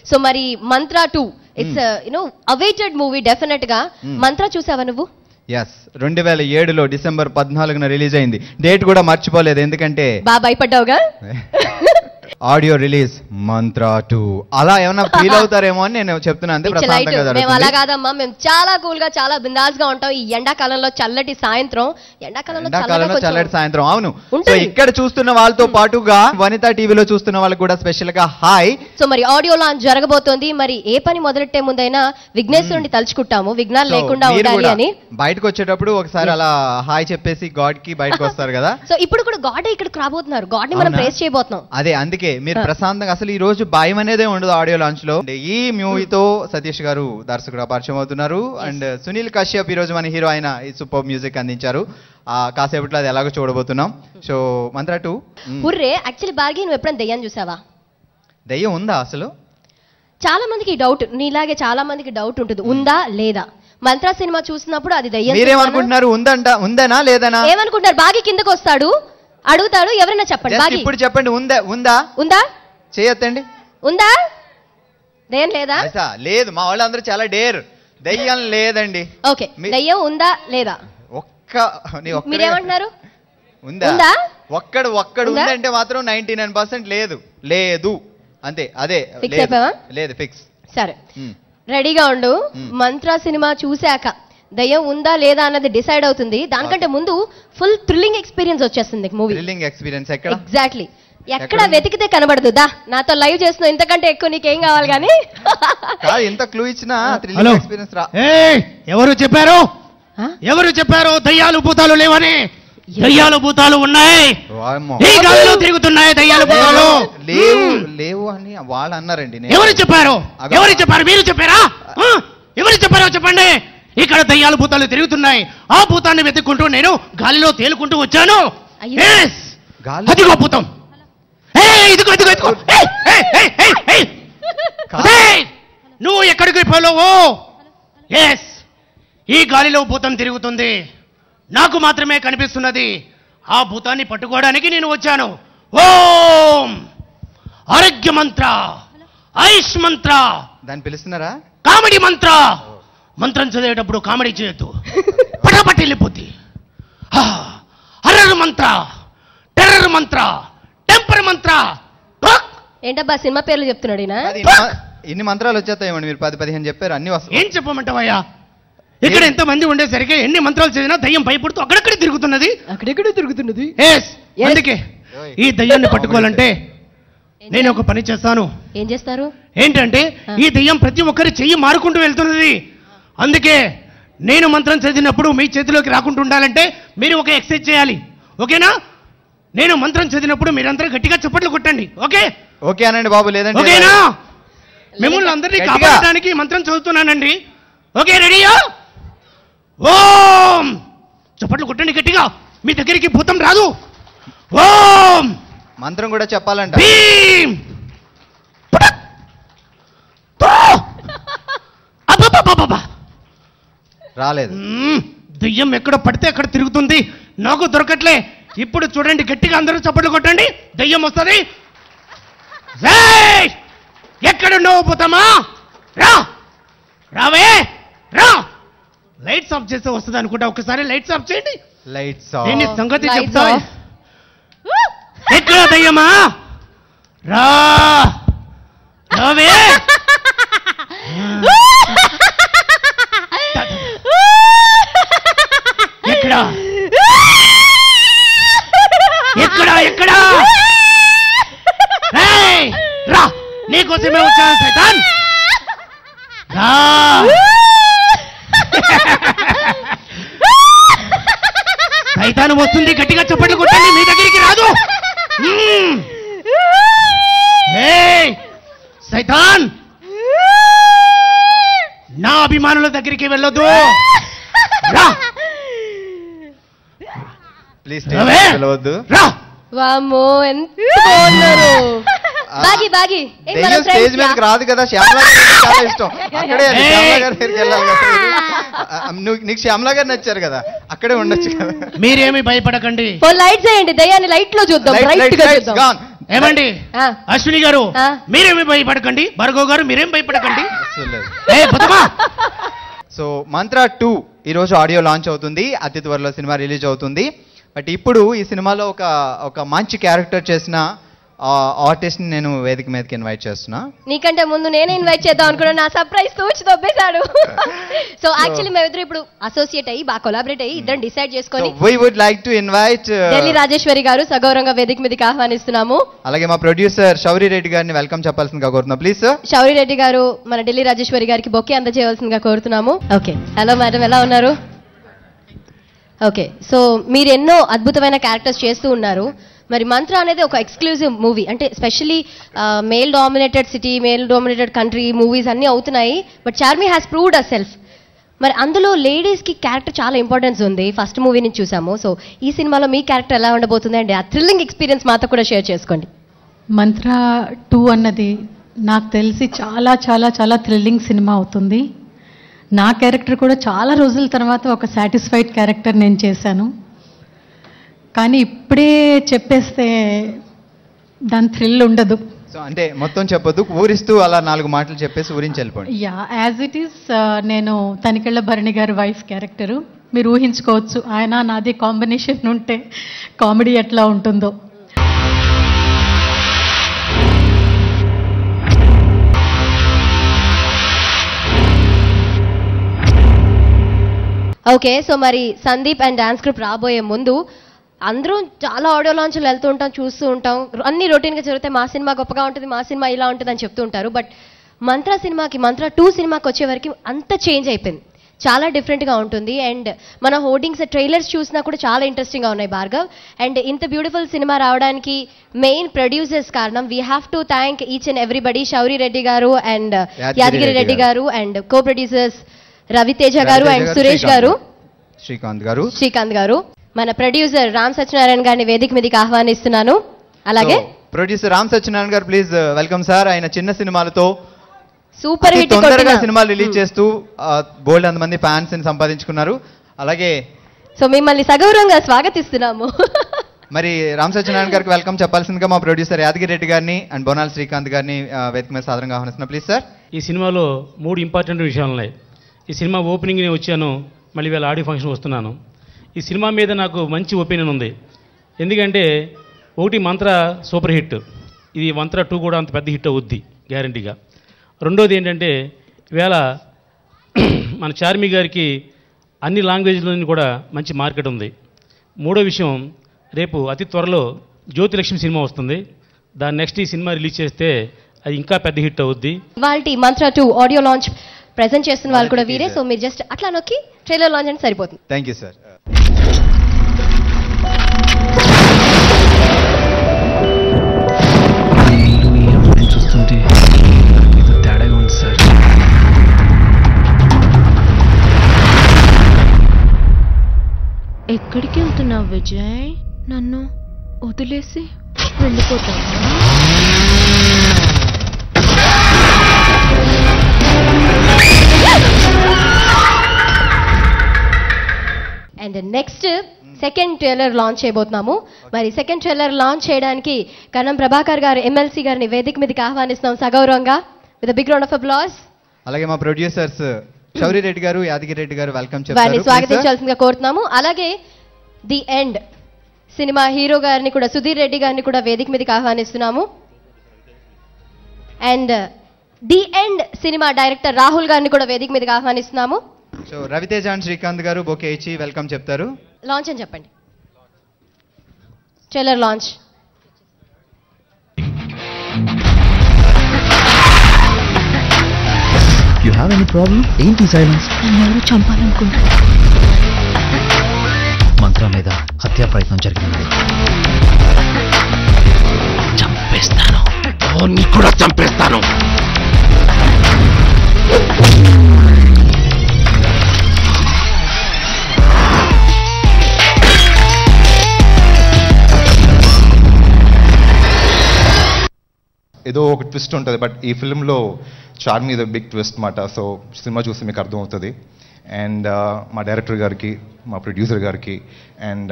So మరి mantra 2 it's awaited movie definite గా. మంత్రా చూసావా నువ్వు? ఎస్, 2007లో డిసెంబర్ 14న రిలీజ్ అయింది. డేట్ కూడా మర్చిపోలేదు, ఎందుకంటే బాగా భయపడ్డావుగా. ఆడియో రిలీజ్ మంత్రా 2 అలా ఏమన్నా ఫీల్ అవుతారేమో అని నేను చెప్తున్నాను. అంతే, ప్రశాంతంగా జరుగుతుంది. మేము అలా కాదమ్మా, మేము చాలా కూల్ గా చాలా బిందాస్ గా ఉంటాం. ఈ ఎండాకాలంలో చల్లటి సాయంత్రం, ఎండాకాలంలో చల్లటి సాయంత్రం. అవును, సో ఇక్కడ చూస్తున్న వాళ్ళతో పాటుగా వనితా టీవీలో చూస్తున్న వాళ్ళకి కూడా స్పెషల్ గా హాయ్. సో మరి ఆడియో లాంచ్ జరగబోతోంది. మరి ఏ పని మొదలెట్టే ముందైనా విఘ్నేశ్వరుని తలుచుకుంటాము, విఘ్నాలు లేకుండా ఉండాలి అని. బయటకు వచ్చేటప్పుడు ఒకసారి అలా హాయ్ చెప్పేసి గాడ్ కి బయటకు వస్తారు కదా. సో ఇప్పుడు కూడా గాడ్ ఇక్కడికి రాబోతున్నారు, గాడ్ ని మనం ప్రేస్ చేయబోతున్నాం. అదే, అందుకే మీరు ప్రశాంతంగా, అసలు ఈ రోజు భయం అనేదే ఉండదు ఆడియో లాంచ్ లో. ఈ మూవీతో సతీష్ గారు దర్శకుడు పరిచయం అవుతున్నారు. అండ్ సునీల్ కశ్యప్ ఈ రోజు మన హీరో అయిన ఈ సూపర్ మ్యూజిక్ అందించారు. కాసేపట్లో అది ఎలాగో చూడబోతున్నాం. So mantra 2 hurray. Actually Bhargavi, నువ్వు ఎప్పుడైనా దయ్యాన్ని చూసావా? దయ్యం ఉందా అసలు? చాలా మందికి డౌట్, నీలాగే చాలా మందికి డౌట్ ఉంటుంది, ఉందా లేదా. మంత్రా సినిమా చూసినప్పుడు అది దయ్యం. మీరేమనుకుంటున్నారు, ఉందనా లేదనా ఏమనుకుంటారు? బాగి కిందకు వస్తాడు, అడుగుతాడు, ఎవరైనా చెప్పండి. ఇప్పుడు చెప్పండి, ఉందా చేయొద్దండి. ఉందా? దయ్యం లేదా? లేదు, మా వాళ్ళందరూ చాలా డేర్. దయ్యం లేదండి. ఓకే, దయ్యం ఉందా లేదా? మీరేమంటున్నారు? ఉందా? ఒక్కడు ఉందంటే మాత్రం 99% లేదు అంతే. అదే లేదు, ఫిక్స్. సరే, రెడీగా ఉండు. మంత్రా సినిమా చూశాక దయ్యం ఉందా లేదా అన్నది డిసైడ్ అవుతుంది. దానికంటే ముందు ఫుల్ థ్రిల్లింగ్ ఎక్స్పీరియన్స్ వచ్చేస్తుంది మూవీ. థ్రిల్లింగ్ ఎక్స్పీరియన్స్ ఎక్కడ? ఎగ్జాక్ట్లీ, ఎక్కడ వెతికితే కనబడదు. దా, నాతో లైవ్ చేస్తున్నావు, ఇంతకంటే ఎక్కువ నీకేం కావాలి కానీ. ఎంత క్లూ ఇచ్చినా థ్రిల్లింగ్ ఎక్స్పీరియన్స్ రా. ఎవరు చెప్పారు దయ్యాలు భూతాలు లేవని? దయ్యాలు భూతాలు ఉన్నాయి, ఈ గాలిలో తిరుగుతున్నాయి. దయ్యాలు భూతాలు లేవు అని వాళ్ళు అన్నారండి. ఎవరు చెప్పారు? మీరు చెప్పారా? ఎవరు చెప్పారో చెప్పండి. ఇక్కడ దయ్యాలు భూతాలు తిరుగుతున్నాయి, ఆ భూతాన్ని వెతుక్కుంటూ నేను గాలిలో తేలుకుంటూ వచ్చాను. అదిగో భూతం, నువ్వు ఎక్కడికి పోలేవు. ఈ గాలిలో భూతం తిరుగుతుంది, నాకు మాత్రమే కనిపిస్తున్నది. ఆ భూతాన్ని పట్టుకోవడానికి నేను వచ్చాను. ఓం ఆరోగ్య మంత్ర, ఆయుష్ మంత్ర, దాన్ని పిలుస్తున్నారా? కామెడీ మంత్ర. మంత్రం చదివేటప్పుడు కామెడీ చేయొద్దు, పటాపట్ వెళ్ళిపోద్ది. హర్రర్ మంత్ర, టెర్రర్ మంత్ర, టెంపర్ మంత్ర. ఏంటబ్బా సినిమా పేర్లు చెప్తున్నాడు. ఇన్ని మంత్రాలు వచ్చేస్తాయేమండి? మీరు 10-15 చెప్పారు, అన్ని వస్తాయి. ఏం చెప్పమంటావయ్యా? ఇక్కడ ఎంతమంది ఉండేసరికి ఎన్ని మంత్రాలు చదివినా దయ్యం భయపడుతూ అక్కడెక్కడే తిరుగుతున్నది. అందుకే ఈ దయ్యాన్ని పట్టుకోవాలంటే నేను ఒక పని చేస్తాను. ఏం చేస్తారు? ఏంటంటే ఈ దయ్యం ప్రతి ఒక్కరి చెయ్యి మారుకుంటూ వెళ్తున్నది. అందుకే నేను మంత్రం చదివినప్పుడు మీ చేతిలోకి రాకుండా ఉండాలంటే మీరు ఒక ఎక్సర్సైజ్ చేయాలి. ఓకేనా? నేను మంత్రం చదివినప్పుడు మీరందరూ గట్టిగా చప్పట్లు కొట్టండి. ఓకే అనండి బాబు, లేదంటే ఓకేనా? మిమ్మల్ని అందరినీ కాపాడడానికి మంత్రం చదువుతున్నానండి. ఓకే, రెడీయా? ఓం చప్పట్లు కొట్టండి గట్టిగా, మీ దగ్గరికి భూతం రాదు. ఓం మంత్రం కూడా చెప్పాలంట. రాలేదు. దెయ్యం ఎక్కడ పడితే అక్కడ తిరుగుతుంది, నాకు దొరకట్లే. ఇప్పుడు చూడండి, గట్టిగా అందరూ చప్పట్లు కొట్టండి, దెయ్యం వస్తుంది. ఎక్కడున్నావు భూతమా? రావే, రా. లైట్స్ ఆఫ్ చేస్తే వస్తుంది అనుకుంటా, ఒకసారి లైట్స్ ఆఫ్ చేయండి. లైట్స్ దీని సంగతి చెప్తా. ఎక్కడ దయ్యమా? రావే. ఎక్కడా ఎక్కడా ఎక్కడా? రా, నీకోసమే వచ్చాను సైతాన్. రా. సైతాను వస్తుంది, గట్టిగా చప్పట్లు కొట్టండి, మీ దగ్గరికి రాదు. సైతాన్, నా అభిమానుల దగ్గరికి వెళ్ళొద్దు. రా ప్లీజ్, వెళ్ళవద్దు. రా. వామ్మో, ఎంత బాగున్నారు. బాగి బాగి స్టేజ్ మీదకి రాదు కదా, శ్యామలా గారు చాలా ఇష్టం. అక్కడే శ్యామలా గారి దగ్గరికి వెళ్ళాలి కదా. నీకు శ్యామలా గారు నచ్చారు కదా, అక్కడే ఉండొచ్చు కదా. మీరేమి భయపడకండి. లైట్ చేయండి, దయ్యాన్ని లైట్ లో చూద్దాం. ఏమండి ఆ. అశ్విని గారు ఆ. మీరేమి భయపడకండి, భార్గవ్ గారు మీరేం భయపడకండి. అస్సలు లేదు. ఏ బతుమా సో మంత్ర 2 ఈరోజు ఆడియో లాంచ్ అవుతుంది, అతి త్వరలో సినిమా రిలీజ్ అవుతుంది. బట్ ఇప్పుడు ఈ సినిమాలో ఒక మంచి క్యారెక్టర్ చేసిన ఆర్టిస్ట్ని నేను వేదిక మీదకి ఇన్వైట్ చేస్తున్నా. నీకంటే ముందు నేనే ఇన్వైట్ చేద్దాం అనుకున్నా, నా సర్ప్రైజ్ తూచి దొబ్బేశాడు. సో యాక్చువల్లీ మేమిద్దరు ఇప్పుడు అసోసియేట్ అయ్యి బాగా కొలాబరేట్ అయ్యి ఇద్దరు డిసైడ్ చేసుకొని We would like to invite Delhi Rajeshwari గారు సగౌరవంగా వేదిక మీదకి ఆహ్వానిస్తున్నాము. అలాగే మా ప్రొడ్యూసర్ శౌరి రెడ్డి గారిని వెల్కమ్ చెప్పాల్సిందిగా కోరుతున్నా ప్లీజ్ సార్. శౌరి రెడ్డి గారు మన ఢిల్లీ రాజేశ్వరి గారికి బొకే అందజేయవలసిందిగా కోరుతున్నాము. ఓకే, హలో మేడం, ఎలా ఉన్నారు? ఓకే, సో మీరు ఎన్నో అద్భుతమైన క్యారెక్టర్స్ చేస్తూ ఉన్నారు. మరి మంత్ర అనేది ఒక ఎక్స్క్లూజివ్ మూవీ, అంటే specially male dominated city, male dominated country movies అన్నీ అవుతున్నాయి. But Charmi has proved herself. మరి అందులో లేడీస్కి క్యారెక్టర్ చాలా ఇంపార్టెన్స్ ఉంది, ఫస్ట్ మూవీ నుంచి చూసాము. సో ఈ సినిమాలో మీ క్యారెక్టర్ ఎలా ఉండబోతుంది అండి? ఆ థ్రిల్లింగ్ ఎక్స్పీరియన్స్ మాతో కూడా షేర్ చేసుకోండి. మంత్ర 2 అన్నది నాకు తెలిసి చాలా చాలా చాలా థ్రిల్లింగ్ సినిమా అవుతుంది. నా క్యారెక్టర్ కూడా చాలా రోజుల తర్వాత ఒక సాటిస్ఫైడ్ క్యారెక్టర్ నేను చేశాను. కానీ ఇప్పుడే చెప్పేస్తే దాని థ్రిల్ ఉండదు. సో అంటే మొత్తం చెప్పొద్దు, ఊరిస్తూ అలా 4 మాటలు చెప్పేసి ఊరించి వెళ్ళిపోండి. యా, యాజ్ ఇట్ ఈస్ నేను తనికెళ్ళ భరణి గారి వైఫ్ క్యారెక్టరు. మీరు ఊహించుకోవచ్చు ఆయన నాది కాంబినేషన్ ఉంటే కామెడీ ఎట్లా ఉంటుందో. ఓకే, సో మరి సందీప్ అండ్ డాన్స్ గ్రూప్ రాబోయే ముందు అందరం చాలా ఆడియో లాంచ్లు వెళ్తూ ఉంటాం, చూస్తూ ఉంటాం, అన్ని రొటీన్గా జరుగుతాయి. మా సినిమా గొప్పగా ఉంటుంది, మా సినిమా ఇలా ఉంటుంది అని చెప్తూ ఉంటారు. బట్ మంత్ర 2 సినిమాకి వచ్చేవరకు అంత చేంజ్ అయిపోయింది, చాలా డిఫరెంట్గా ఉంటుంది. అండ్ మన హోర్డింగ్స్ ట్రైలర్స్ చూసినా కూడా చాలా ఇంట్రెస్టింగ్గా ఉన్నాయి భార్గవ్. అండ్ ఇంత బ్యూటిఫుల్ సినిమా రావడానికి మెయిన్ ప్రొడ్యూసర్స్ కారణం. We have to thank each and everybody, Shouri Reddy గారు అండ్ యాదగిరి రెడ్డి గారు, అండ్ కో ప్రొడ్యూసర్స్ రవితేజ గారు అండ్ సురేష్ గారు, శ్రీకాంత్ గారు. మన ప్రొడ్యూసర్ రామ్ సత్యనారాయణ గారిని వేదిక మీదకి ఆహ్వానిస్తున్నాను. అలాగే ప్రొడ్యూసర్ రామ్ సత్యనారాయణ గారు, ప్లీజ్ వెల్కమ్ సార్. ఆయన చిన్న సినిమాలతో సూపర్ హిట్ తొందరగా సినిమాలు రిలీజ్ చేస్తూ బోల్డ్ అంతమంది ఫ్యాన్స్ ని సంపాదించుకున్నారు. అలాగే సో మిమ్మల్ని సగౌరవంగా స్వాగతిస్తున్నాము. మరి రామ్ సత్యనారాయణ గారికి వెల్కమ్ చెప్పాల్సిందిగా మా ప్రొడ్యూసర్ యాదగిరి రెడ్డి గారిని అండ్ బోనాల్ శ్రీకాంత్ గారిని వేదిక మీద సాధారణంగా ఆహ్వానిస్తున్నా ప్లీజ్ సార్. ఈ సినిమాలో 3 ఇంపార్టెంట్ విషయాలు ఉన్నాయి. ఈ సినిమా ఓపెనింగ్ నేను వచ్చాను, మళ్ళీ వీళ్ళ ఆడియో ఫంక్షన్ వస్తున్నాను. ఈ సినిమా మీద నాకు మంచి ఒపీనియన్ ఉంది. ఎందుకంటే ఒకటి మంత్ర సూపర్ హిట్, ఇది మంత్ర 2 కూడా అంత పెద్ద హిట్ అవుద్ది గ్యారంటీగా. రెండోది ఏంటంటే ఈవేళ మన చార్మి గారికి అన్ని లాంగ్వేజ్లోని కూడా మంచి మార్కెట్ ఉంది. మూడో విషయం, రేపు అతి త్వరలో జ్యోతిలక్ష్మి సినిమా వస్తుంది. దాని నెక్స్ట్ ఈ సినిమా రిలీజ్ చేస్తే అది ఇంకా పెద్ద హిట్ అవుద్ది. ఇవాల్టి మంత్ర 2 ఆడియో లాంచ్ ప్రెజెంట్ చేస్తున్న వాళ్ళు కూడా వీరే. సో మీరు జస్ట్ అట్లా నొక్కి ట్రైలర్ లాంచ్ అంటే సరిపోతుంది. Thank you sir. చూస్తుంటే తేడాగా ఉంది సార్. ఎక్కడికి వెళ్తున్నావు విజయ్? నన్ను వదిలేసి వెళ్ళిపోతావా? And next second trailer launch చేయబోతున్నాము. మరి సెకండ్ ట్రైలర్ లాంచ్ చేయడానికి కరణం ప్రభాకర్ గారు ఎమ్మెల్సీ గారిని వేదిక మీదకి ఆహ్వానిస్తున్నాం సగౌరవంగా with big round of applause. అలాగే మా ప్రొడ్యూసర్స్ శౌరి రెడ్డి గారు, యాదగిరి రెడ్డి గారు వెల్కమ్ వారిని చెప్తారు, స్వాగతించాల్సిందిగా కోరుతున్నాము. అలాగే ది ఎండ్ సినిమా హీరో గారిని కూడా, సుధీర్ రెడ్డి గారిని కూడా వేదిక మీదకి ఆహ్వానిస్తున్నాము. And the end cinema director Rahul గారిని కూడా వేదిక మీదకి ఆహ్వానిస్తున్నాము. సో రవితేజ అండ్ శ్రీకాంత్ గారు బొకే ఇచ్చి వెల్కమ్ చెప్తారు. లాంచ్ అని చెప్పండి, trailer launch. You have any problem? ఏంటి సైలెన్స్? నన్ను ఎవరు చంపాలనుకుంటారు? మంత్ర మీద హత్యా ప్రయత్నం జరిగింది. చంపేస్తాను, నీకు కూడా చంపేస్తాను. ఏదో ఒక ట్విస్ట్ ఉంటుంది, బట్ ఈ ఫిల్మ్లో చార్మి ఇది బిగ్ ట్విస్ట్ మాట. సో సినిమా చూస్తే మీకు అర్థమవుతుంది. అండ్ మా డైరెక్టర్ గారికి, మా ప్రొడ్యూసర్ గారికి అండ్